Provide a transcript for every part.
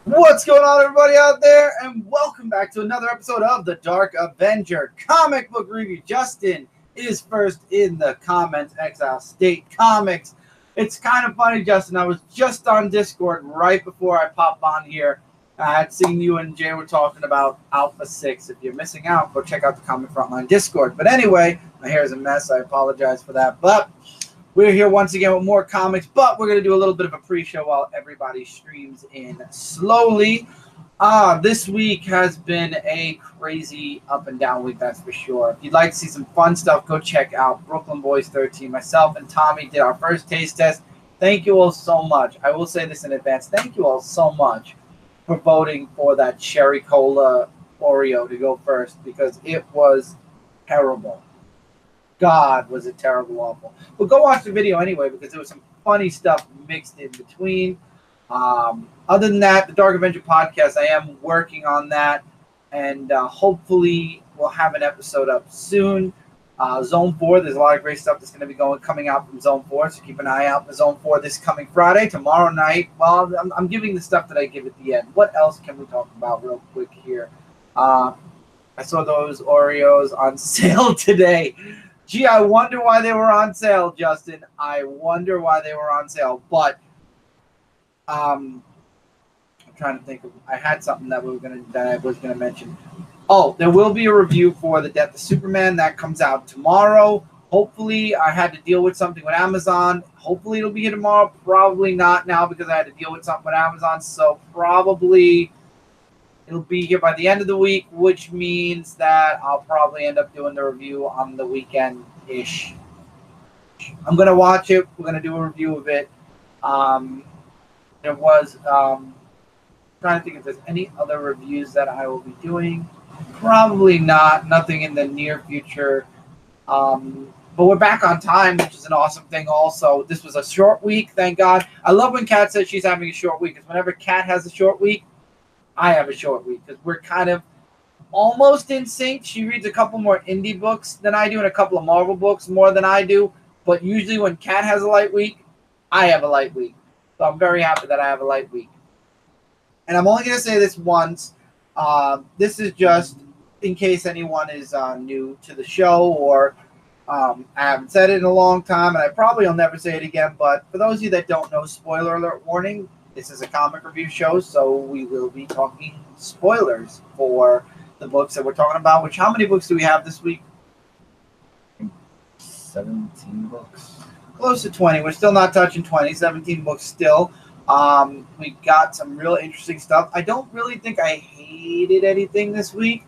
What's going on, everybody out there, and welcome back to another episode of the Dark Avenger comic book review. Justin is first in the comments, Exile State Comics. It's kind of funny, Justin. I was just on Discord right before I popped on here. I had seen you and Jay were talking about Alpha 6. If you're missing out, go check out the Comic Frontline Discord. But anyway, my hair is a mess. I apologize for that. But we're here once again with more comics, but we're going to do a little bit of a pre-show while everybody streams in slowly. This week has been a crazy up and down week, that's for sure. If you'd like to see some fun stuff, go check out Brooklyn Boys 13. Myself and Tommy did our first taste test. Thank you all so much. I will say this in advance. Thank you all so much for voting for that Cherry Cola Oreo to go first, because it was terrible. God, was it terrible, awful. But go watch the video anyway, because there was some funny stuff mixed in between. Other than that, the Dark Avenger podcast, I am working on that, and hopefully we'll have an episode up soon. Zone 4, there's a lot of great stuff that's going to be coming out from Zone 4, so keep an eye out for Zone 4 this coming Friday. Tomorrow night, well, I'm giving the stuff that I give at the end. What else can we talk about real quick here? I saw those Oreos on sale today. Gee, I wonder why they were on sale, Justin. I wonder why they were on sale. But I'm trying to think of. I had something that I was gonna mention. Oh, there will be a review for The Death of Superman that comes out tomorrow. Hopefully, I had to deal with something with Amazon. Hopefully, it'll be here tomorrow. Probably not now, because I had to deal with something with Amazon. So probably it'll be here by the end of the week, which means that I'll probably end up doing the review on the weekend-ish. I'm going to watch it. We're going to do a review of it. There was, trying to think if there's any other reviews that I will be doing. Probably not. Nothing in the near future. But we're back on time, which is an awesome thing also. This was a short week, thank God. I love when Kat says she's having a short week, because whenever Kat has a short week, I have a short week, because we're kind of almost in sync. She reads a couple more indie books than I do, and a couple of Marvel books more than I do. But usually when Kat has a light week, I have a light week. So I'm very happy that I have a light week. And I'm only going to say this once. This is just in case anyone is new to the show, or I haven't said it in a long time, and I probably will never say it again. But for those of you that don't know, spoiler alert warning. This is a comic review show, so we will be talking spoilers for the books that we're talking about. Which, how many books do we have this week? 17 books. Close to 20. We're still not touching 20. 17 books still. We got some real interesting stuff. I don't really think I hated anything this week.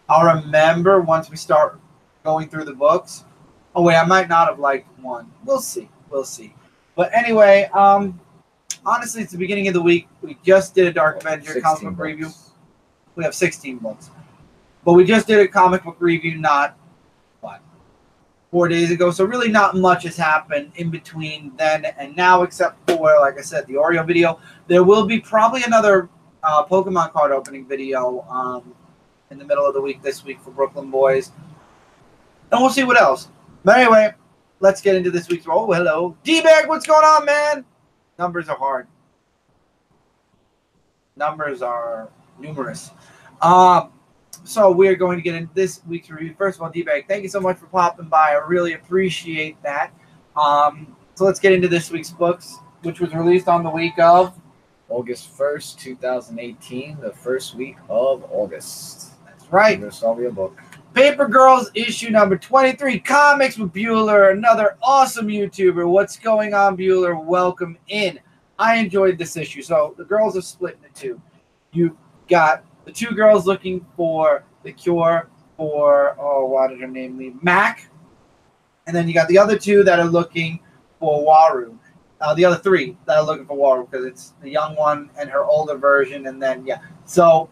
I'll remember once we start going through the books. Oh, wait, I might not have liked one. We'll see. We'll see. But anyway, honestly, it's the beginning of the week. We just did a Dark Avenger comic book review. We have 16 books. But we just did a comic book review not, 4 days ago. So really not much has happened in between then and now, except for, like I said, the Oreo video. There will be probably another Pokemon card opening video in the middle of the week this week for Brooklyn Boys. And we'll see what else. But anyway, let's get into this week's. Oh, hello. D-Bag, what's going on, man? Numbers are hard. Numbers are numerous. So we're going to get into this week's review. First of all, D-Bag, thank you so much for popping by. I really appreciate that. So let's get into this week's books, which was released on the week of August 1st, 2018, the first week of August. That's right. There's already a book. Paper Girls issue number 23, Comics with Bueller, another awesome YouTuber. What's going on, Bueller? Welcome in. I enjoyed this issue. So the girls are split into two. You've got the two girls looking for the cure for, why did her name leave? Mac. And then you got the other two that are looking for Waru. The other three that are looking for Waru, because it's the young one and her older version. And then, yeah. So,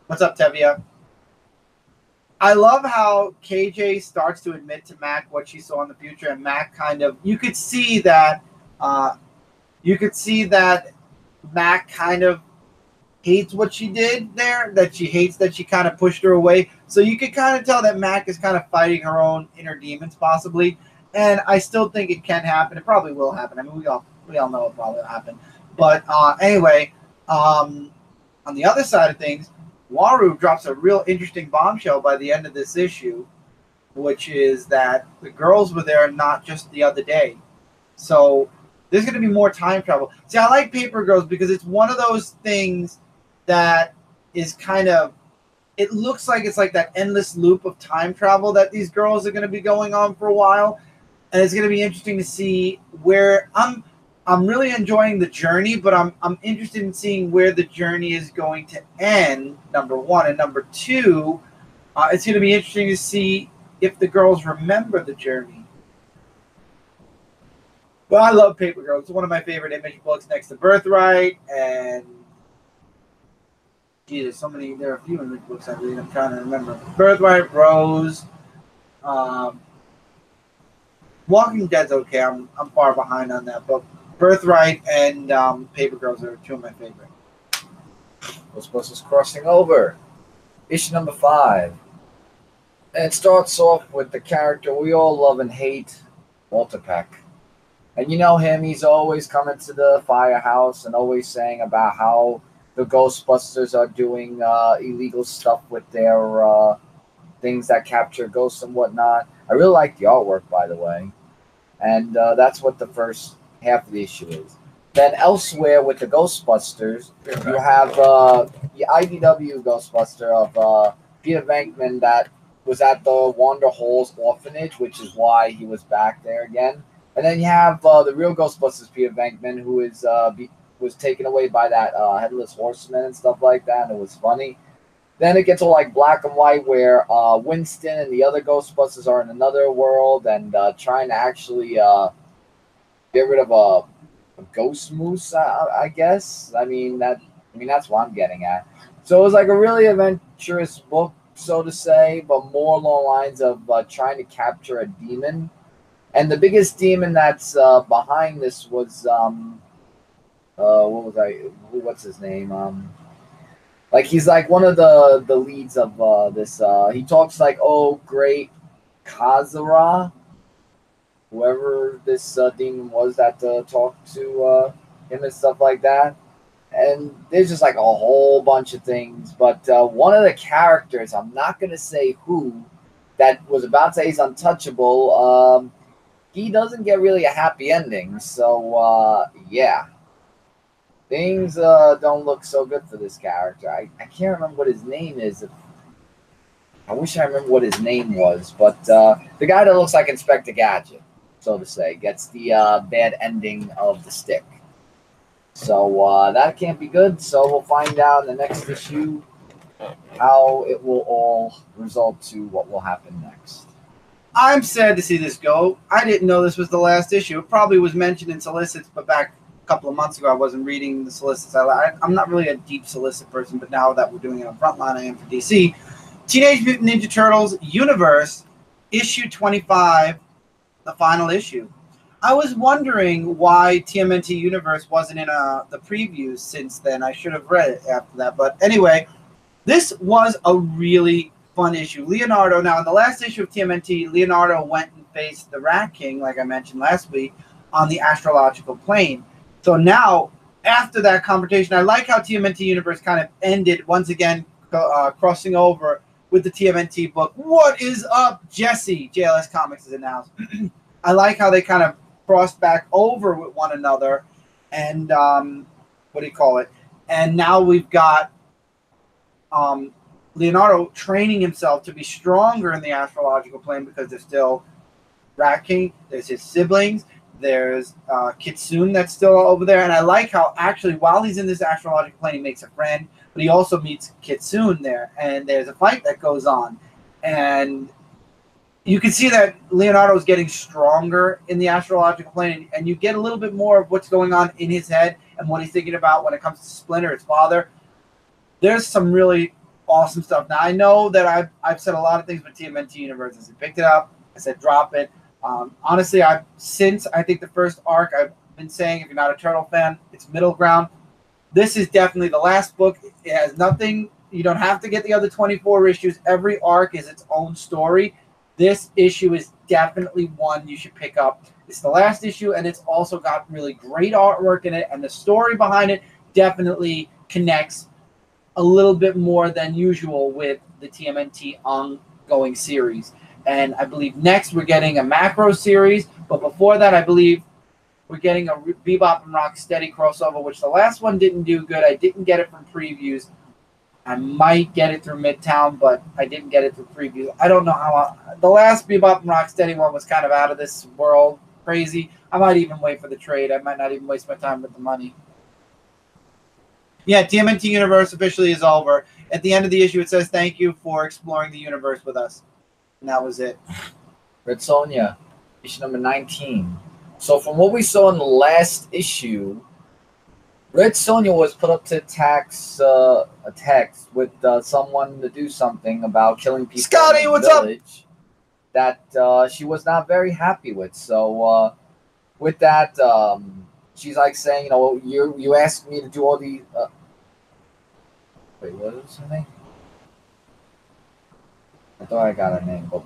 what's up, Tevia? I love how KJ starts to admit to Mac what she saw in the future, and Mac kind of, you could see that Mac kind of hates what she did there, that she hates that she kind of pushed her away. So you could kind of tell that Mac is kind of fighting her own inner demons, possibly. And I still think it can happen. It probably will happen. I mean, we all know it probably will happen. But anyway, On the other side of things, Waru drops a real interesting bombshell by the end of this issue, which is that the girls were there not just the other day. So there's going to be more time travel. See, I like Paper Girls because it's one of those things that is kind of, it looks like it's like that endless loop of time travel that these girls are going to be going on for a while. And it's going to be interesting to see where I'm really enjoying the journey, but I'm interested in seeing where the journey is going to end, number one. And number two, it's going to be interesting to see if the girls remember the journey. But I love Paper Girls. It's one of my favorite Image books next to Birthright. And, gee, there's so many, there are a few Image books I read. I'm trying to remember. Birthright, Rose, Walking Dead's okay. I'm far behind on that, but Birthright and Paper Girls are two of my favorite. Ghostbusters crossing over. Issue number 5. And it starts off with the character we all love and hate, Walter Peck. And you know him, he's always coming to the firehouse and always saying about how the Ghostbusters are doing illegal stuff with their things that capture ghosts and whatnot. I really like the artwork, by the way. And that's what the first half of the issue is. Then elsewhere with the Ghostbusters, you have the IDW Ghostbuster of Peter Venkman that was at the Wanda Halls orphanage, which is why he was back there again. And then you have the real Ghostbusters Peter Venkman, who is was taken away by that Headless Horseman and stuff like that, and it was funny. Then it gets all like black and white, where Winston and the other Ghostbusters are in another world and trying to actually get rid of a ghost moose, I guess. I mean that's what I'm getting at. So it was like a really adventurous book, so to say, but more along the lines of trying to capture a demon. And the biggest demon that's behind this was what's his name? Like he's like one of the leads of this. He talks like, oh, great Kazara, whoever this demon was that talked to him and stuff like that. And there's just like a whole bunch of things. But one of the characters, I'm not going to say who, that was about to say he's untouchable, he doesn't get really a happy ending. So, yeah. Things don't look so good for this character. I can't remember what his name is. I wish I remember what his name was. But the guy that looks like Inspector Gadget, so to say, gets the bad ending of the stick. So that can't be good. So we'll find out in the next issue how it will all result to what will happen next. I'm sad to see this go. I didn't know this was the last issue. It probably was mentioned in solicits, but back a couple of months ago, I wasn't reading the solicits. I'm not really a deep solicit person, but now that we're doing it on Frontline, I am for DC. Teenage Mutant Ninja Turtles Universe, issue 25, the final issue. I was wondering why TMNT Universe wasn't in the previews since then. I should have read it after that. But anyway, this was a really fun issue. Leonardo, now in the last issue of TMNT, Leonardo went and faced the Rat King, like I mentioned last week, on the astrological plane. So now, after that confrontation, I like how TMNT Universe kind of ended, once again, crossing over with the TMNT book. What is up, Jesse? JLS Comics is announced. I like how they kind of crossed back over with one another, and what do you call it? And now we've got Leonardo training himself to be stronger in the astrological plane because there's still Rat King, there's his siblings, there's Kitsune that's still over there, and I like how actually while he's in this astrological plane, he makes a friend, but he also meets Kitsune there, and there's a fight that goes on, and you can see that Leonardo is getting stronger in the astrological plane, and you get a little bit more of what's going on in his head and what he's thinking about when it comes to Splinter, his father. There's some really awesome stuff. Now, I know that I've said a lot of things with TMNT Universe. I picked it up. I said drop it. Honestly, since I think the first arc, I've been saying if you're not a Turtle fan, it's middle ground. This is definitely the last book. It has nothing. You don't have to get the other 24 issues. Every arc is its own story. This issue is definitely one you should pick up. It's the last issue, and it's also got really great artwork in it, and the story behind it definitely connects a little bit more than usual with the TMNT ongoing series. And I believe next we're getting a Macro series, but before that, I believe we're getting a Bebop and Rocksteady crossover, which the last one didn't do good. I didn't get it from previews. I might get it through Midtown, but I didn't get it through previews. I don't know how. The last Bebop and Rocksteady one was kind of out of this world, crazy. I might even wait for the trade. I might not even waste my time with the money. Yeah, TMNT Universe officially is over. At the end of the issue, it says, "Thank you for exploring the universe with us." And that was it. Red Sonja, issue number 19. So from what we saw in the last issue, Red Sonja was put up to a text with someone to do something about killing people Scotty, in the what's village that she was not very happy with. So with that, she's like saying, you asked me to do all these. Wait, what was her name? I thought I got her name, but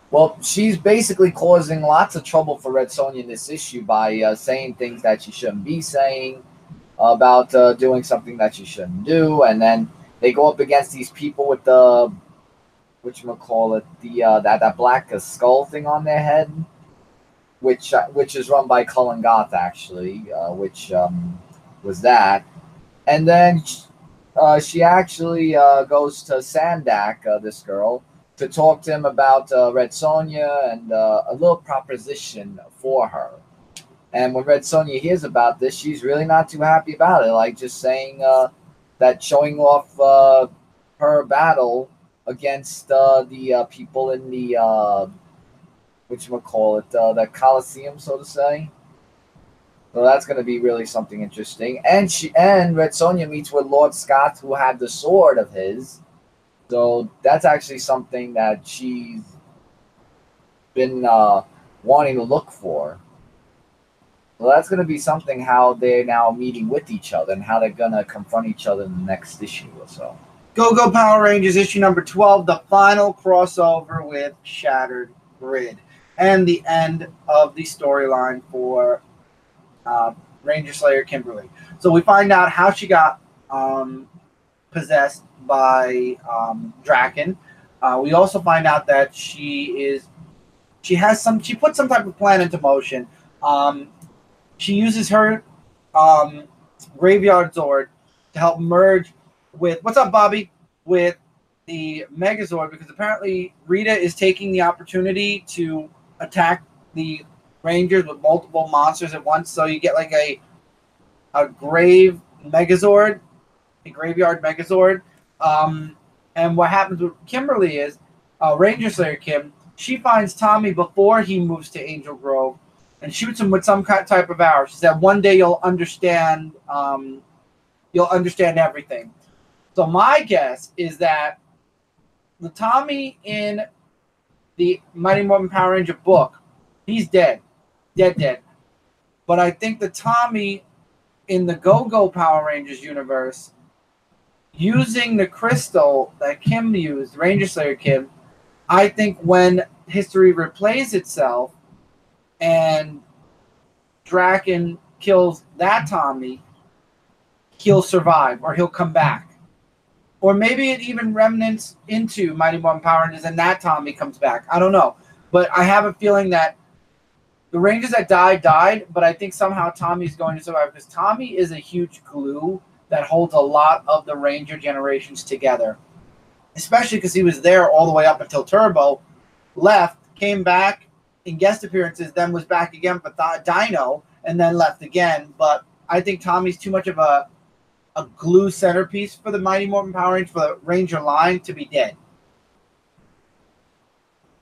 well, she's basically causing lots of trouble for Red Sonja in this issue by saying things that she shouldn't be saying, about doing something that she shouldn't do, and then they go up against these people with the that black skull thing on their head, which is run by Cullen Goth actually, which was that, and then she actually goes to Sandak, this girl, to talk to him about Red Sonja and a little proposition for her. And when Red Sonja hears about this, she's really not too happy about it. Like just saying that showing off her battle against the people in the the Coliseum, so to say. So that's going to be really something interesting. And Red Sonja meets with Lord Scott, who had the sword of his. So that's actually something that she's been wanting to look for. So that's going to be something how they're now meeting with each other and how they're going to confront each other in the next issue or so. Go Power Rangers issue number 12, the final crossover with Shattered Grid, and the end of the storyline for Ranger Slayer Kimberly. So we find out how she got possessed by Draken. We also find out that she put some type of plan into motion. She uses her Graveyard Zord to help merge with, what's up, Bobby? With the Megazord, because apparently Rita is taking the opportunity to attack the Rangers with multiple monsters at once. So you get like a Graveyard Megazord. And what happens with Kimberly is Ranger Slayer Kim, she finds Tommy before he moves to Angel Grove and shoots him with some type of arrow. She said, "One day you'll understand. You'll understand everything." So my guess is that the Tommy in the Mighty Morphin Power Ranger book, he's dead. But I think the Tommy in the Go-Go Power Rangers universe, using the crystal that Kim used, Ranger Slayer Kim, I think when history replays itself and Draken kills that Tommy, he'll survive or he'll come back. Or maybe it even remnants into Mighty Morphin Power Rangers and that Tommy comes back. I don't know. But I have a feeling that the Rangers that died, but I think somehow Tommy's going to survive because Tommy is a huge glue that holds a lot of the Ranger generations together. Especially because he was there all the way up until Turbo, left, came back in guest appearances, then was back again for Dino, and then left again. But I think Tommy's too much of a glue centerpiece for the Mighty Morphin Power Rangers, for the Ranger line, to be dead.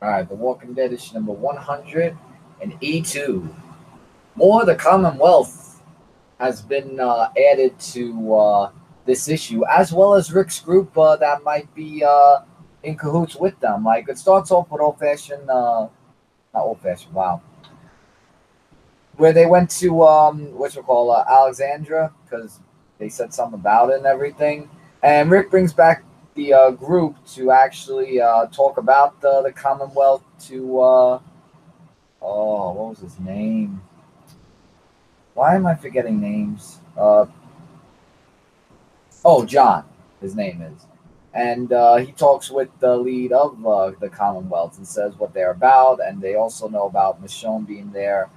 All right, The Walking Dead issue number 182. More of the Commonwealth has been added to this issue, as well as Rick's group that might be in cahoots with them. Like, it starts off with where they went to Alexandria, because they said something about it and everything. And Rick brings back the group to actually talk about the Commonwealth to what was his name? Why am I forgetting names? Oh, John, his name is. And he talks with the lead of the Commonwealth and says what they're about. And they also know about Michonne being there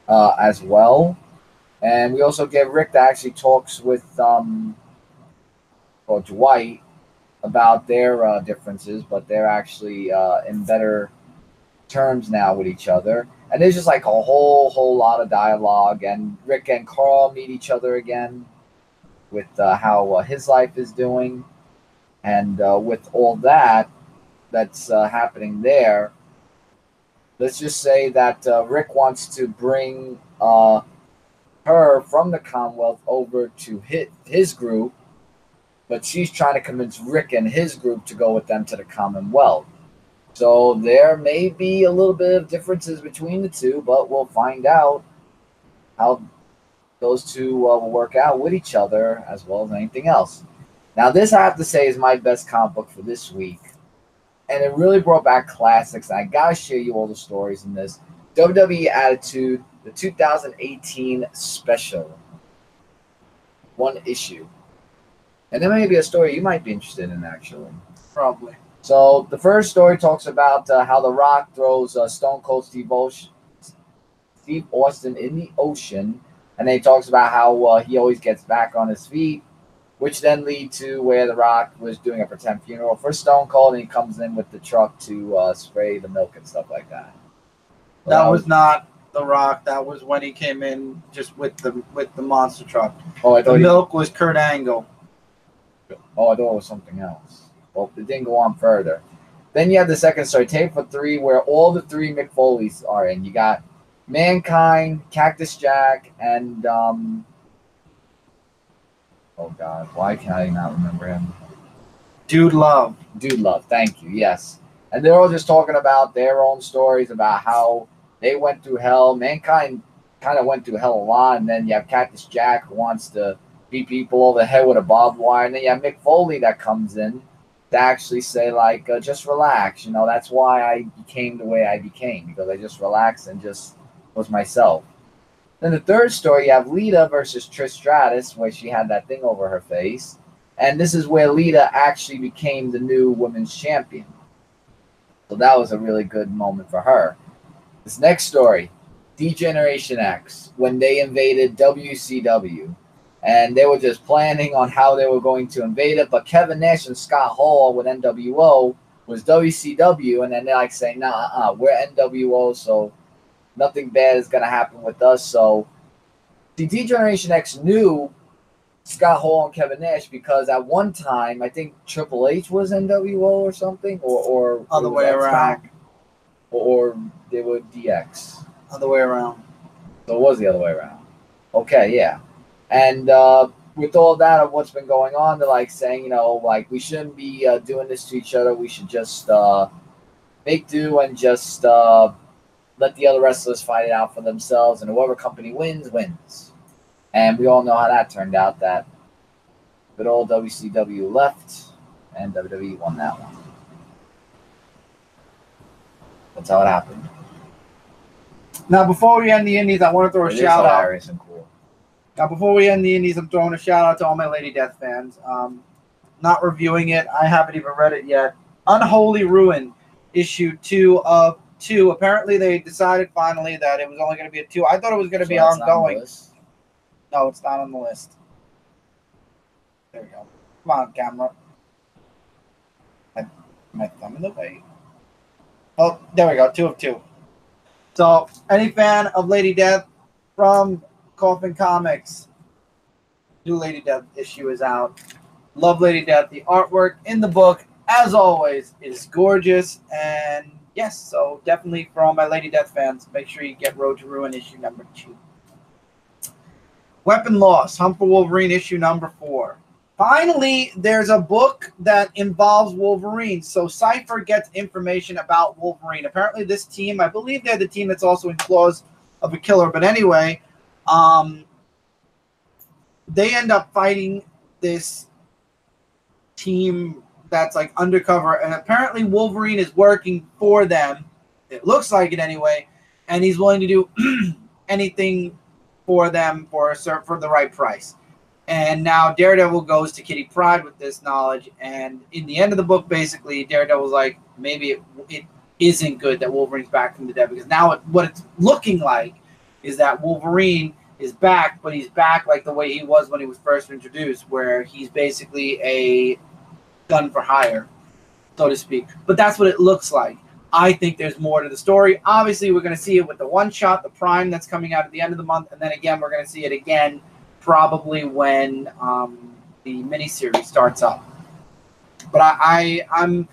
as well. And we also get Rick that actually talks with Dwight about their differences, but they're actually in better terms now with each other. And there's just like a whole lot of dialogue. And Rick and Carl meet each other again with how his life is doing. And with all that's happening there, let's just say that Rick wants to bring her from the Commonwealth over to his group, but she's trying to convince Rick and his group to go with them to the Commonwealth. So there may be a little bit of differences between the two, but we'll find out how those two will work out with each other as well as anything else. Now, this I have to say is my best comic book for this week, and it really brought back classics. And I gotta share you all the stories in this WWE Attitude, the 2018 special, one issue, and there may be a story you might be interested in actually. Probably. So the first story talks about how The Rock throws Stone Cold Steve Austin in the ocean, and then he talks about how he always gets back on his feet, which then lead to where The Rock was doing a pretend funeral for Stone Cold, and he comes in with the truck to spray the milk and stuff like that. So that was not The Rock. That was when he came in just with the monster truck. Oh, I thought the milk was Kurt Angle. Oh, I thought it was something else. Well, it didn't go on further. Then you have the second story, Tape for Three, where all the three Mick Foleys are in. You got Mankind, Cactus Jack, and oh God, why can I not remember him? Dude Love, thank you, yes. And they're all just talking about their own stories, about how they went through hell. Mankind kind of went through hell a lot, and then you have Cactus Jack who wants to beat people over the head with a barbed wire, and then you have Mick Foley that comes in to actually say, like, just relax. You know, that's why I became the way I became, because I just relaxed and just was myself. Then the third story, you have Lita versus Trish Stratus, where she had that thing over her face. And this is where Lita actually became the new women's champion. So that was a really good moment for her. This next story, D-Generation X, when they invaded WCW. And they were just planning on how they were going to invade it. But Kevin Nash and Scott Hall with NWO was WCW. And then they're like saying, nah, we're NWO, so nothing bad is going to happen with us. So the D-Generation X knew Scott Hall and Kevin Nash because at one time, I think Triple H was NWO or something. Or other way around. Or they were DX. Other way around. So it was the other way around. Okay, yeah. And with all that of what's been going on, they're like saying, you know, like we shouldn't be doing this to each other. We should just make do and just let the other wrestlers fight it out for themselves. And whoever company wins, wins. And we all know how that turned out. That good old WCW left and WWE won that one. That's how it happened. Now, before we end the Indies, I want to throw a shout out. Hilarious and cool. Now, before we end the Indies, I'm throwing a shout out to all my Lady Death fans. Not reviewing it. I haven't even read it yet. Unholy Ruin, issue 2 of 2. Apparently, they decided finally that it was only going to be a 2. I thought it was going to be ongoing. No, it's not on the list. There we go. Come on, camera. My thumb in the way. Oh, there we go. 2 of 2. So, any fan of Lady Death from Coffin Comics, new Lady Death issue is out. Love Lady Death. The artwork in the book, as always, is gorgeous. And yes, so definitely for all my Lady Death fans, make sure you get Road to Ruin issue number 2. Weapon Loss, Hunt for Wolverine issue number 4. Finally, there's a book that involves Wolverine. So Cypher gets information about Wolverine. Apparently this team, I believe they're the team that's also in Claws of a Killer. But anyway, they end up fighting this team that's like undercover, and apparently Wolverine is working for them. It looks like it anyway, and he's willing to do anything for them for the right price. And now Daredevil goes to Kitty Pryde with this knowledge. And in the end of the book, basically, Daredevil's like, maybe it isn't good that Wolverine's back from the dead, because now what it's looking like is that Wolverine is back, but he's back like the way he was when he was first introduced, where he's basically a gun for hire, so to speak. But that's what it looks like. I think there's more to the story. Obviously, we're going to see it with the one-shot, the Prime that's coming out at the end of the month, and then again, we're going to see it again probably when the miniseries starts up. But I'm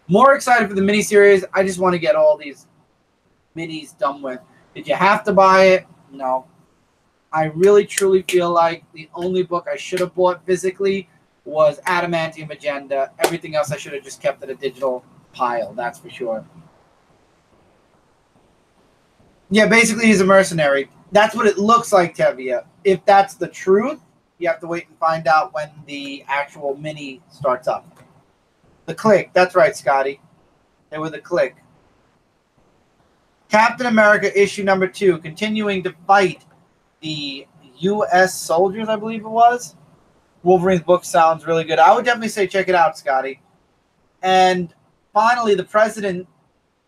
more excited for the miniseries. I just want to get all these minis done with. Did you have to buy it? No. I really, truly feel like the only book I should have bought physically was Adamantium Agenda. Everything else I should have just kept in a digital pile, that's for sure. Yeah, basically he's a mercenary. That's what it looks like, Tevia. If that's the truth, you have to wait and find out when the actual mini starts up. The Click. That's right, Scotty. They were the Click. Captain America issue number 2, continuing to fight the U.S. soldiers, I believe it was. Wolverine's book sounds really good. I would definitely say check it out, Scotty. And finally, the President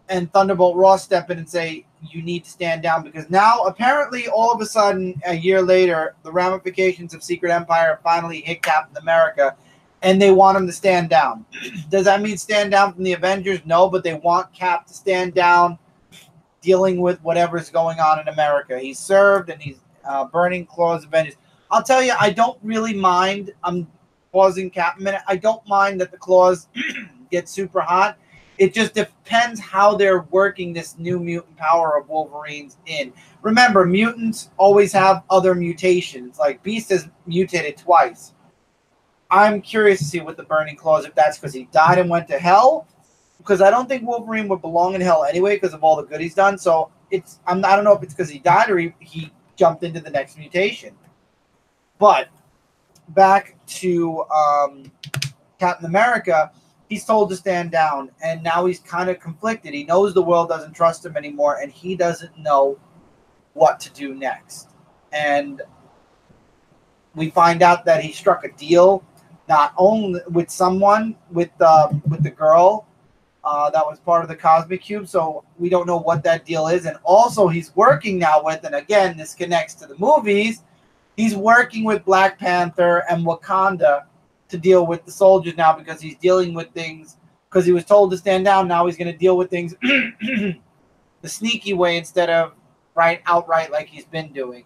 and Thunderbolt Ross step in and say, you need to stand down, because now apparently all of a sudden a year later the ramifications of Secret Empire finally hit Captain America and they want him to stand down. Does that mean stand down from the Avengers? No, but they want Cap to stand down dealing with whatever's going on in America. He's served and he's burning claws Avengers. I'll tell you, I don't really mind. I'm pausing Cap a minute. I don't mind that the claws get super hot. It just depends how they're working this new mutant power of Wolverine's in. Remember, mutants always have other mutations. Like Beast has mutated twice. I'm curious to see what the Burning Claws, if that's because he died and went to hell. Because I don't think Wolverine would belong in hell anyway because of all the good he's done. So I don't know if it's because he died or he jumped into the next mutation. But back to Captain America. He's told to stand down, and now he's kind of conflicted. He knows the world doesn't trust him anymore, and he doesn't know what to do next. And we find out that he struck a deal, not only with someone, with the girl that was part of the Cosmic Cube. So we don't know what that deal is. And also, he's working now with, and again, this connects to the movies. He's working with Black Panther and Wakanda to deal with the soldiers now, because he's dealing with things, because he was told to stand down. Now he's going to deal with things the sneaky way instead of outright like he's been doing.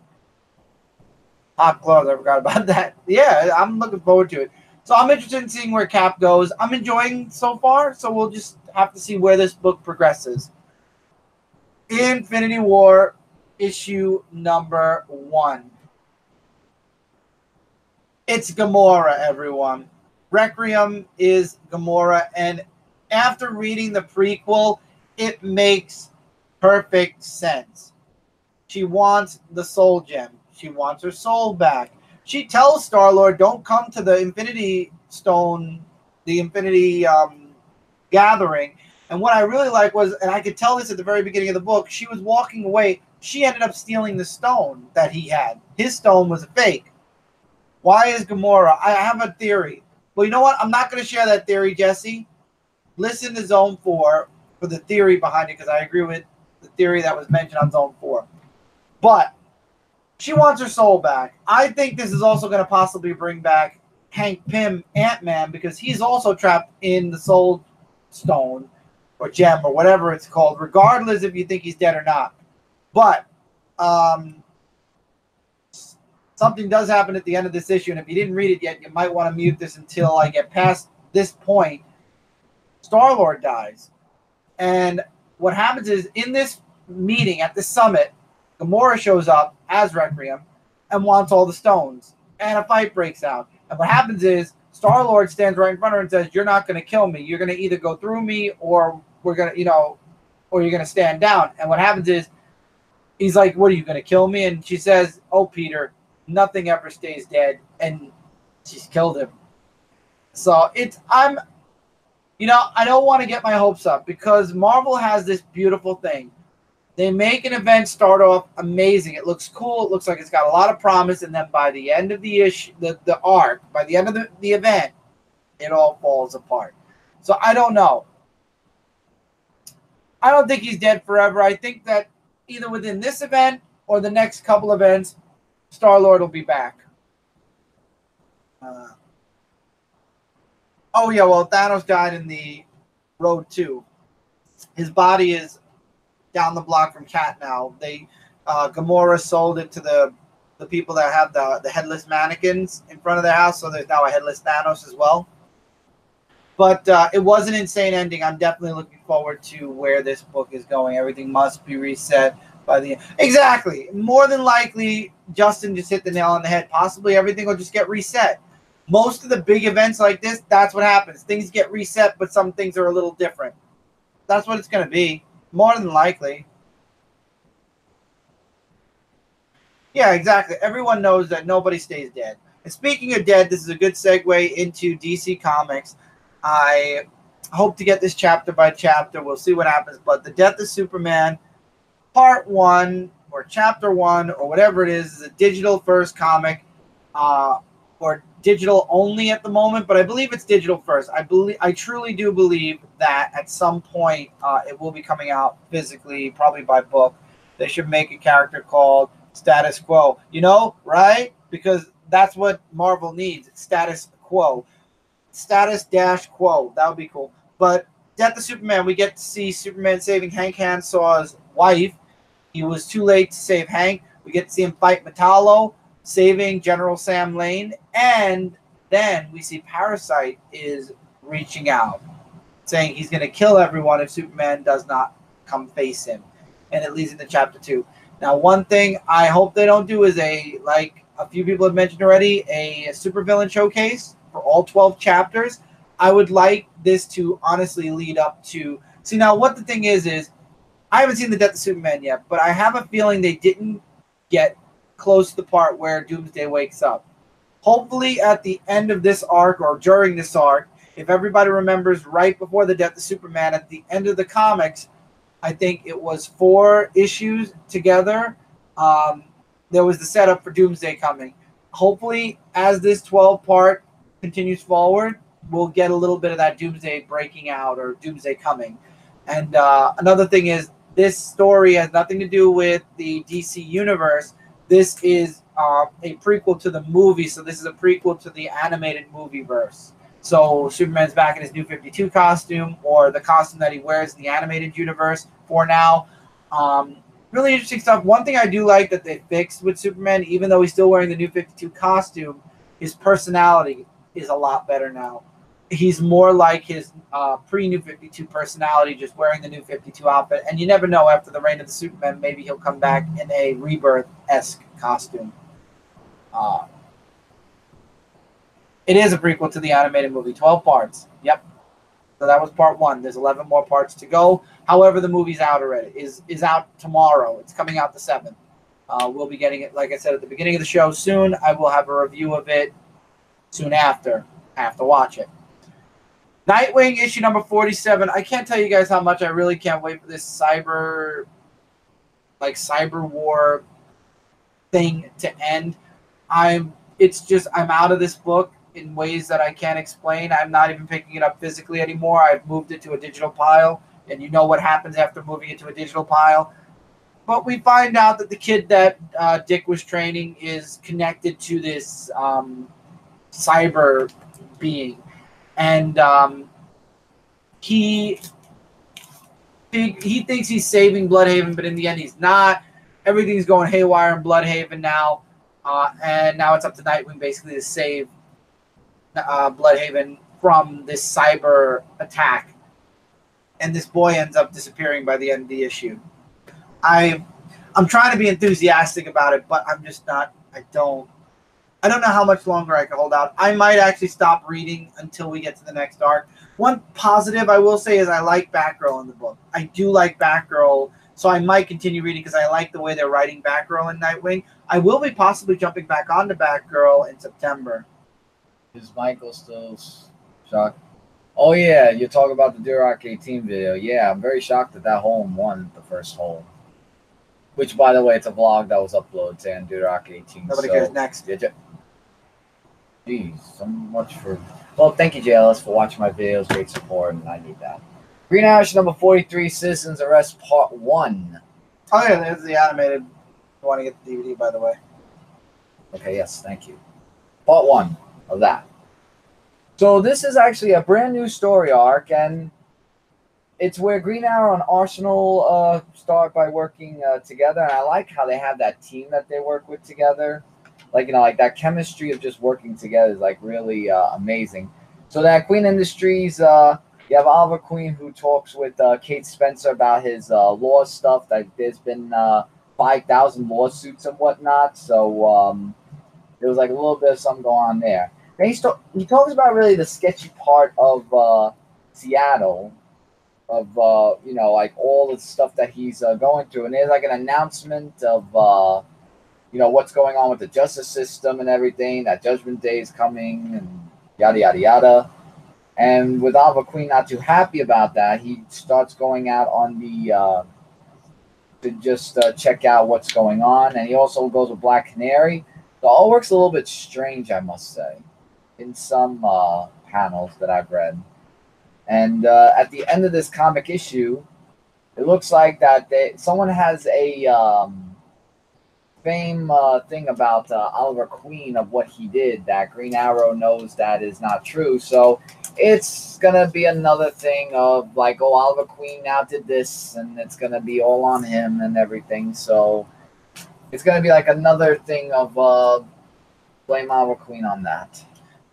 Hot gloves, I forgot about that. Yeah, I'm looking forward to it. So I'm interested in seeing where Cap goes. I'm enjoying so far, so we'll just have to see where this book progresses. Infinity War issue number 1. It's Gamora, everyone. Requiem is Gamora, and after reading the prequel, it makes perfect sense. She wants the soul gem. She wants her soul back. She tells Star-Lord, don't come to the Infinity Stone, the Infinity Gathering. And what I really like was, and I could tell this at the very beginning of the book, she was walking away. She ended up stealing the stone that he had. His stone was a fake. Why is Gamora? I have a theory. Well, you know what? I'm not going to share that theory, Jesse. Listen to Zone 4 for the theory behind it, because I agree with the theory that was mentioned on Zone 4. But she wants her soul back. I think this is also going to possibly bring back Hank Pym, Ant-Man, because he's also trapped in the soul stone or gem or whatever it's called, regardless if you think he's dead or not. But something does happen at the end of this issue, and if you didn't read it yet, you might want to mute this until I get past this point. Star-Lord dies. And what happens is, in this meeting at the summit, Gamora shows up as Requiem and wants all the stones. And a fight breaks out. And what happens is, Star-Lord stands right in front of her and says, you're not going to kill me. You're going to either go through me, or we're going to, or you're going to stand down. And what happens is, he's like, what, are you going to kill me? And she says, oh, Peter, nothing ever stays dead, and she's killed him. So I don't want to get my hopes up, because Marvel has this beautiful thing. They make an event start off amazing. It looks cool. It looks like it's got a lot of promise. And then by the end of the issue, the arc, by the end of the event, it all falls apart. So I don't know. I don't think he's dead forever. I think that either within this event or the next couple events, Star-Lord will be back. Oh, yeah, well, Thanos died in the Road 2. His body is down the block from Cat now. Gamora sold it to the people that have the headless mannequins in front of their house, so there's now a headless Thanos as well. But it was an insane ending. I'm definitely looking forward to where this book is going. Everything must be reset by the end. Exactly. More than likely, Justin just hit the nail on the head. Possibly everything will just get reset. Most of the big events like this, that's what happens. Things get reset, but some things are a little different. That's what it's going to be. More than likely. Yeah, exactly. Everyone knows that nobody stays dead. And speaking of dead, this is a good segue into DC Comics. I hope to get this chapter by chapter. We'll see what happens. But The Death of Superman, Part 1, or Chapter 1, or whatever it is a digital first comic, or digital only at the moment. But I believe it's digital first. I truly do believe that at some point it will be coming out physically, probably by book. They should make a character called Status Quo. You know, right? Because that's what Marvel needs. Status Quo. Status-quo. That would be cool. But Death of Superman, we get to see Superman saving Hank Hansaw's wife. He was too late to save Hank. We get to see him fight Metallo, saving General Sam Lane. And then we see Parasite is reaching out, saying he's going to kill everyone if Superman does not come face him. And it leads into Chapter 2. Now, one thing I hope they don't do is like a few people have mentioned already, a supervillain showcase for all 12 chapters. I would like this to honestly lead up to... See, now what the thing is I haven't seen The Death of Superman yet, but I have a feeling they didn't get close to the part where Doomsday wakes up. Hopefully at the end of this arc or during this arc, if everybody remembers right before The Death of Superman, at the end of the comics, I think it was 4 issues together. There was the setup for Doomsday coming. Hopefully, as this 12-part continues forward, we'll get a little bit of that Doomsday breaking out or Doomsday coming. And another thing is, this story has nothing to do with the DC Universe. This is a prequel to the movie, so this is a prequel to the animated movie verse. So Superman's back in his New 52 costume, or the costume that he wears in the animated universe for now. Really interesting stuff. One thing I do like that they fixed with Superman, even though he's still wearing the New 52 costume, his personality is a lot better now. He's more like his pre-New 52 personality, just wearing the New 52 outfit. And you never know, after the reign of the Superman, maybe he'll come back in a Rebirth-esque costume. It is a prequel to the animated movie. 12 parts. Yep. So that was part 1. There's 11 more parts to go. However, the movie's out already. Is out tomorrow. It's coming out the 7th. We'll be getting it, like I said, at the beginning of the show soon. I will have a review of it soon after. I have to watch it. Nightwing issue number 47. I can't tell you guys how much I really can't wait for this cyber war thing to end. I'm out of this book in ways that I can't explain. I'm not even picking it up physically anymore. I've moved it to a digital pile, and you know what happens after moving it to a digital pile. But we find out that the kid that Dick was training is connected to this cyber being. And he thinks he's saving Bloodhaven, but in the end he's not. Everything's going haywire in Bloodhaven now. And now it's up to Nightwing basically to save Bloodhaven from this cyber attack. And this boy ends up disappearing by the end of the issue. I'm trying to be enthusiastic about it, but I'm just not. I don't know how much longer I can hold out. I might actually stop reading until we get to the next arc. One positive I will say is I like Batgirl in the book. I do like Batgirl, so I might continue reading because I like the way they're writing Batgirl and Nightwing. I will be possibly jumping back onto Batgirl in September. Is Michael still shocked? Oh, yeah, you're talking about the Duroc 18 video. Yeah, I'm very shocked that hole won the first hole. Which, by the way, it's a vlog that was uploaded to Durock 18. Nobody cares. Next. Did you? Jeez, so much for... Well, thank you, JLS, for watching my videos. Great support, and I need that. Green Arrow number 43, Citizens Arrest Part 1. Oh, yeah, there's the animated. You want to get the DVD, by the way. Okay, yes, thank you. Part 1 of that. So this is actually a brand new story arc, and it's where Green Arrow and Arsenal start by working together. And I like how they have that team that they work with together. Like, like that chemistry of just working together is like really amazing. So that Queen Industries, you have Oliver Queen who talks with Kate Spencer about his law stuff. That there's been 5,000 lawsuits and whatnot. So there was like a little bit of something going on there. Then he talks about really the sketchy part of Seattle, of like all the stuff that he's going through, and there's like an announcement of what's going on with the justice system and everything. That Judgment Day is coming, and yada yada yada. And with Oliver Queen not too happy about that, he starts going out on the to just check out what's going on, and he also goes with Black Canary. So it all works a little bit strange, I must say, in some panels that I've read. And at the end of this comic issue, it looks like that someone has a fame thing about Oliver Queen of what he did that Green Arrow knows that is not true. So it's going to be another thing of like, oh, Oliver Queen now did this, and it's going to be all on him and everything. So it's going to be like another thing of blame Oliver Queen on that.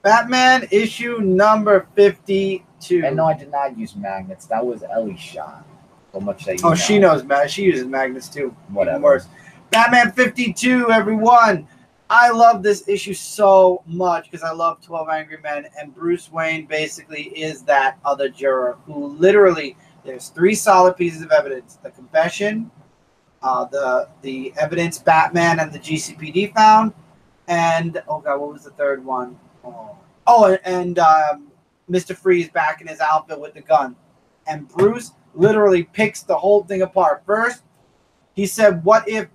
Batman issue number 52. And no, I did not use magnets. That was Ellie's shot. So much that you know. She knows, man. She uses magnets too. Whatever. Even worse. Batman 52, everyone. I love this issue so much because I love 12 Angry Men, and Bruce Wayne basically is that other juror who literally, there's 3 solid pieces of evidence: the confession, the evidence Batman and the GCPD found, and oh god, what was the third one? And Mr. Freeze back in his outfit with the gun. And Bruce literally picks the whole thing apart. First, he said, what if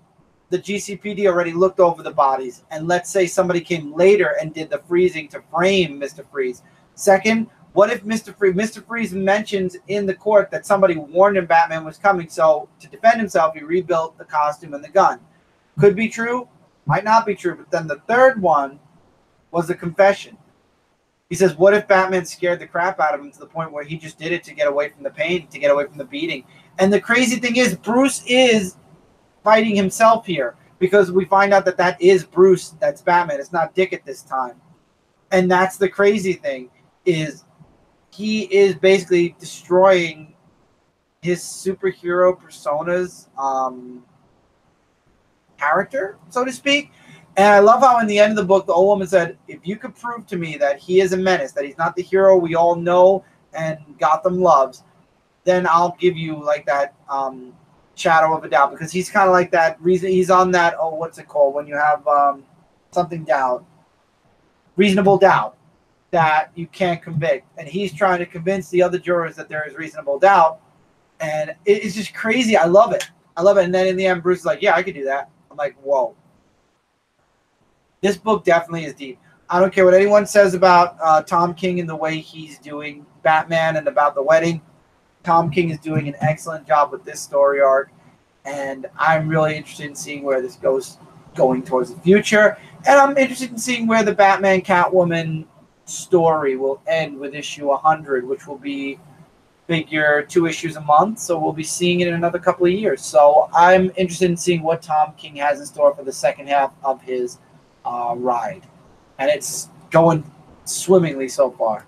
the GCPD already looked over the bodies, and let's say somebody came later and did the freezing to frame Mr. Freeze? Second, what if Mr. Freeze mentions in the court that somebody warned him Batman was coming, so to defend himself, he rebuilt the costume and the gun? Could be true, might not be true. But then the third one was the confession. He says, what if Batman scared the crap out of him to the point where he just did it to get away from the pain, to get away from the beating? And the crazy thing is, Bruce is fighting himself here, because we find out that that is Bruce, that's Batman. It's not Dick at this time. And that's the crazy thing, is he is basically destroying his superhero persona's character, so to speak. And I love how in the end of the book, the old woman said, if you could prove to me that he is a menace, that he's not the hero we all know and Gotham loves, then I'll give you like that shadow of a doubt. Because he's kind of like that reason. He's on that, oh, what's it called? When you have reasonable doubt that you can't convict. And he's trying to convince the other jurors that there is reasonable doubt. And it's just crazy. I love it. I love it. And then in the end, Bruce is like, yeah, I could do that. I'm like, whoa. This book definitely is deep. I don't care what anyone says about Tom King and the way he's doing Batman and about the wedding. Tom King is doing an excellent job with this story arc, and I'm really interested in seeing where this goes going towards the future. And I'm interested in seeing where the Batman Catwoman story will end with issue 100, which will be figure 2 issues a month. So we'll be seeing it in another couple of years. So I'm interested in seeing what Tom King has in store for the second half of his ride, and it's going swimmingly so far.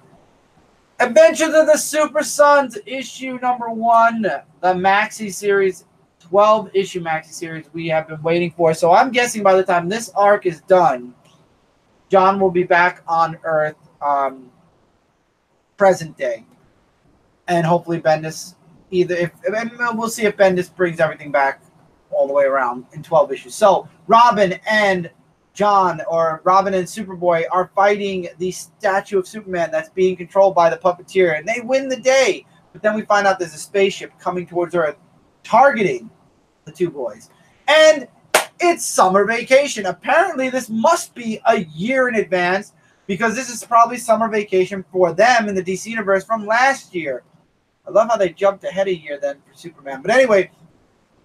Adventures of the Super Sons issue number 1, the maxi series, 12-issue maxi series we have been waiting for. So I'm guessing by the time this arc is done, John will be back on Earth, present day, and hopefully Bendis we'll see if Bendis brings everything back all the way around in 12 issues. So Robin and Superboy are fighting the statue of Superman that's being controlled by the puppeteer, and they win the day. But then we find out there's a spaceship coming towards Earth, targeting the 2 boys. And it's summer vacation. Apparently, this must be a year in advance because this is probably summer vacation for them in the DC Universe from last year. I love how they jumped ahead a year then for Superman. But anyway,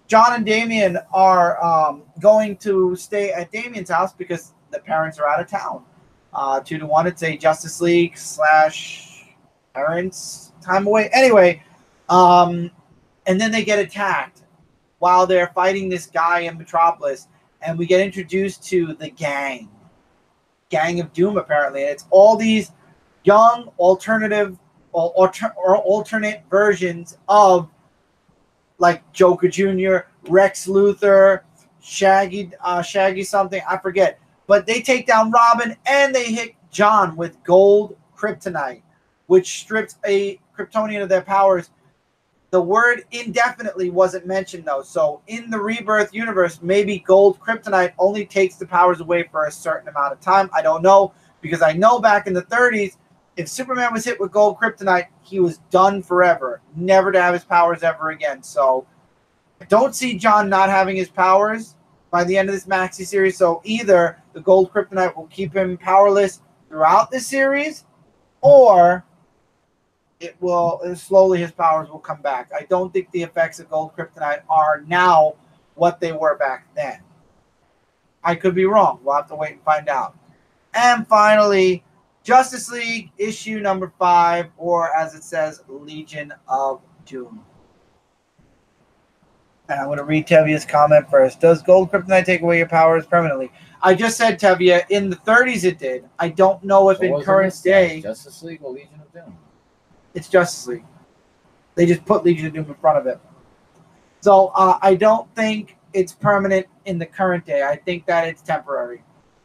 John and Damian are going to stay at Damian's house because the parents are out of town. 2-1, it's a Justice League / parents time away. Anyway, and then they get attacked while they're fighting this guy in Metropolis, and we get introduced to the gang of Doom, apparently. And it's all these young alternative or alternate versions of like Joker Jr., Rex Luthor, Shaggy something, I forget. But they take down Robin and they hit John with gold kryptonite, which strips a Kryptonian of their powers. The word indefinitely wasn't mentioned, though. So in the Rebirth universe, maybe gold kryptonite only takes the powers away for a certain amount of time. I don't know, because I know back in the 30s, if Superman was hit with gold kryptonite, he was done forever, never to have his powers ever again. So I don't see John not having his powers by the end of this maxi series. So either the gold kryptonite will keep him powerless throughout the series, or it will slowly his powers will come back. I don't think the effects of gold kryptonite are now what they were back then. I could be wrong. We'll have to wait and find out. And finally, Justice League issue number 5, or as it says, Legion of Doom. And I'm going to read Tevia's comment first. Does gold kryptonite take away your powers permanently? I just said, Tevia, in the 30s it did. I don't know if in current day... Justice League or Legion of Doom? It's Justice League. They just put Legion of Doom in front of it. So I don't think it's permanent in the current day. I think that it's temporary.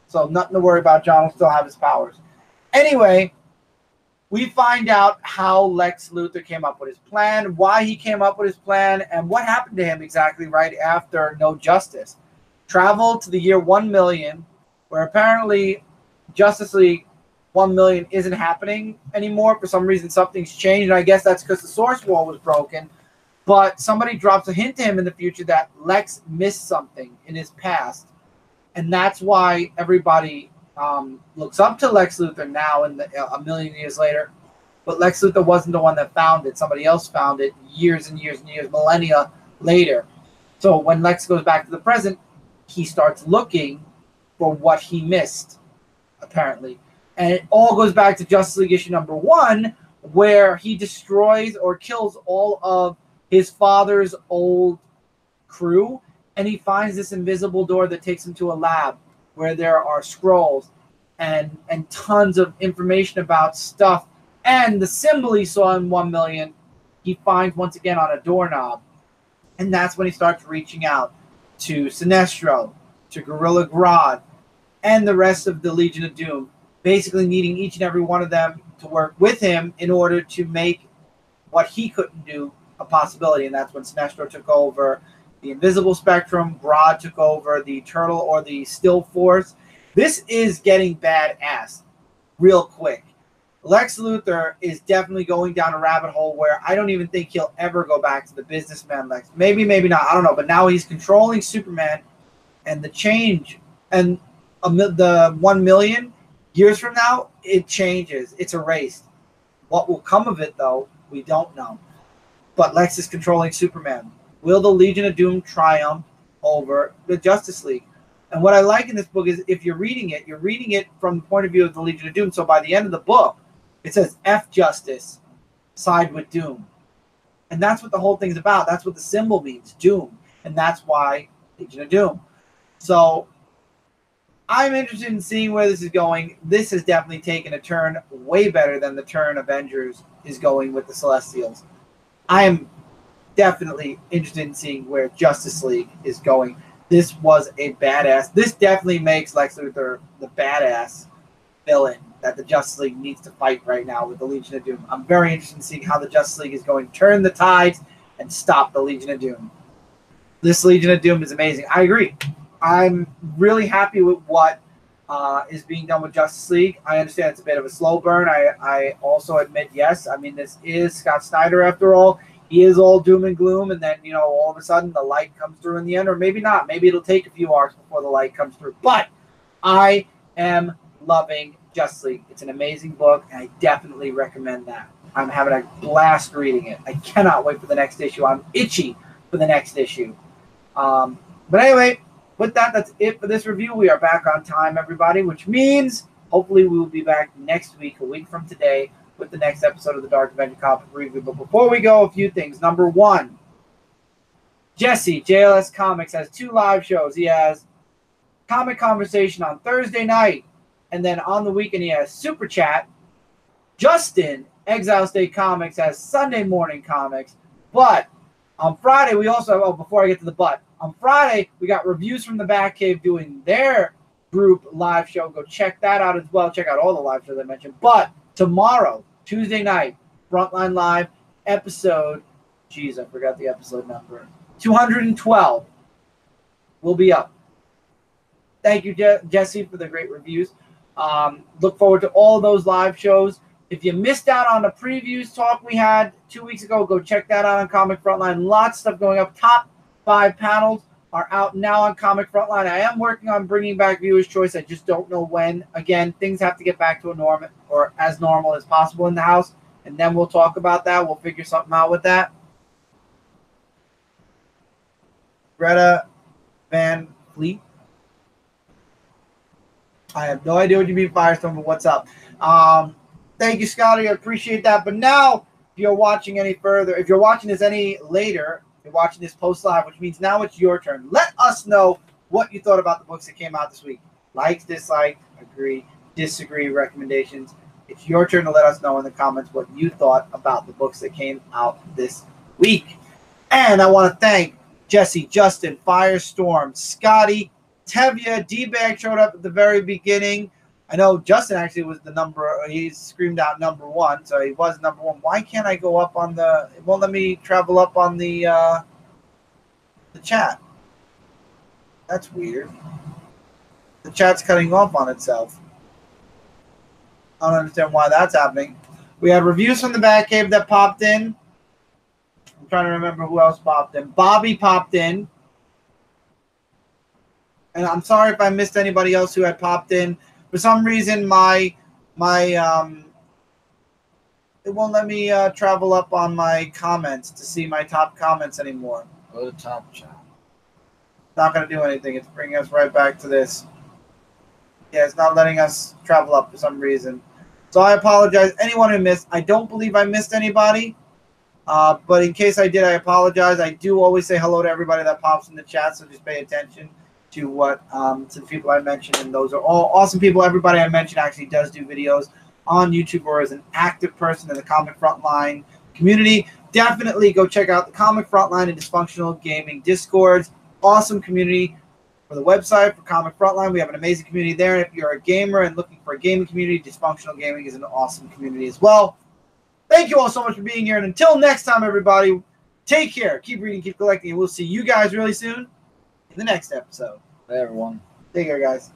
So nothing to worry about. John will still have his powers. Anyway, we find out how Lex Luthor came up with his plan, why he came up with his plan, and what happened to him exactly right after No Justice. Traveled to the year 1 million, where apparently Justice League 1 million isn't happening anymore. For some reason, something's changed, and I guess that's because the source wall was broken. But somebody drops a hint to him in the future that Lex missed something in his past, and that's why everybody looks up to Lex Luthor now and a million years later. But Lex Luthor wasn't the one that found it. Somebody else found it years and years and years, millennia later. So when Lex goes back to the present, he starts looking for what he missed, apparently. And it all goes back to Justice League issue number 1, where he destroys or kills all of his father's old crew, and he finds this invisible door that takes him to a lab where there are scrolls and tons of information about stuff. And the symbol he saw in 1 million, he finds once again on a doorknob. And that's when he starts reaching out to Sinestro, to Gorilla Grodd, and the rest of the Legion of Doom, basically needing each and every one of them to work with him in order to make what he couldn't do a possibility. And that's when Sinestro took over the Invisible Spectrum, Grodd took over the Turtle or the Still Force. This is getting badass real quick. Lex Luthor is definitely going down a rabbit hole where I don't even think he'll ever go back to the businessman Lex. Maybe, maybe not. I don't know. But now he's controlling Superman, and the change and the 1 million years from now, it changes. It's erased. What will come of it, though, we don't know. But Lex is controlling Superman. Will the Legion of Doom triumph over the Justice League? And what I like in this book is if you're reading it from the point of view of the Legion of Doom. So by the end of the book, it says F Justice, side with Doom. And that's what the whole thing's about. That's what the symbol means, Doom. And that's why Legion of Doom. So I'm interested in seeing where this is going. This has definitely taken a turn way better than the turn Avengers is going with the Celestials. I am definitely interested in seeing where Justice League is going. This was a badass. This definitely makes Lex Luthor the badass villain that the Justice League needs to fight right now with the Legion of Doom. I'm very interested in seeing how the Justice League is going to turn the tides and stop the Legion of Doom. This Legion of Doom is amazing. I agree. I'm really happy with what is being done with Justice League. I understand it's a bit of a slow burn. I also admit, yes, I mean, this is Scott Snyder after all. he is all doom and gloom, and then, you know, all of a sudden the light comes through in the end, or maybe not. Maybe it'll take a few arcs before the light comes through. But I am loving Justice League. It's an amazing book, and I definitely recommend that. I'm having a blast reading it. I cannot wait for the next issue. I'm itchy for the next issue. But anyway, with that, that's it for this review. We are back on time, everybody, which means hopefully we will be back next week, a week from today, with the next episode of the Dark Avenger Comic Review. But before we go, a few things. Number one, Jesse, JLS Comics, has 2 live shows. He has Comic Conversation on Thursday night, and then on the weekend he has Super Chat. Justin, Exile State Comics, has Sunday morning comics. But on Friday, we also have, oh, before I get to the but, on Friday, we got Reviews from the Batcave doing their group live show. Go check that out as well. Check out all the live shows I mentioned. But tomorrow, Tuesday night, Frontline Live episode, geez, I forgot the episode number, 212 will be up. Thank you, Jesse, for the great reviews. Look forward to all those live shows. If you missed out on the previews talk we had 2 weeks ago, go check that out on Comic Frontline. Lots of stuff going up. Top 5 panels are out now on Comic Frontline. I am working on bringing back Viewer's Choice. I just don't know when. Again, things have to get back to a norm, or as normal as possible in the house, and then we'll talk about that. We'll figure something out with that. Greta Van Fleet. I have no idea what you mean, Firestone, but what's up? Thank you, Scotty. I appreciate that. But now, if you're watching any further, if you're watching this any later, you're watching this post-live, which means now it's your turn. Let us know what you thought about the books that came out this week. Likes, dislikes, agree, disagree, recommendations. It's your turn to let us know in the comments what you thought about the books that came out this week. And I want to thank Jesse, Justin, Firestorm, Scotty, Tevya, D-Bag showed up at the very beginning. I know Justin actually was the number, he screamed out number 1, so he was number 1. Why can't I go up on the, it won't let me travel up on the chat. That's weird. The chat's cutting off on itself. I don't understand why that's happening. We have Reviews from the Batcave that popped in. I'm trying to remember who else popped in. Bobby popped in. And I'm sorry if I missed anybody else who had popped in. For some reason, it won't let me travel up on my comments to see my top comments anymore. Go to top chat. Not going to do anything. It's bringing us right back to this. Yeah, it's not letting us travel up for some reason. So I apologize. Anyone who missed, I don't believe I missed anybody. But in case I did, I apologize. I do always say hello to everybody that pops in the chat, so just pay attention to what to the people I mentioned, and those are all awesome people. Everybody I mentioned actually does do videos on YouTube or is an active person in the Comic Frontline community. Definitely go check out the Comic Frontline and Dysfunctional Gaming Discords. Awesome community for the website for Comic Frontline. We have an amazing community there. And if you're a gamer and looking for a gaming community, Dysfunctional Gaming is an awesome community as well. Thank you all so much for being here, and until next time, everybody, take care. Keep reading, keep collecting, and we'll see you guys really soon in the next episode. Hey, everyone. Take care, guys.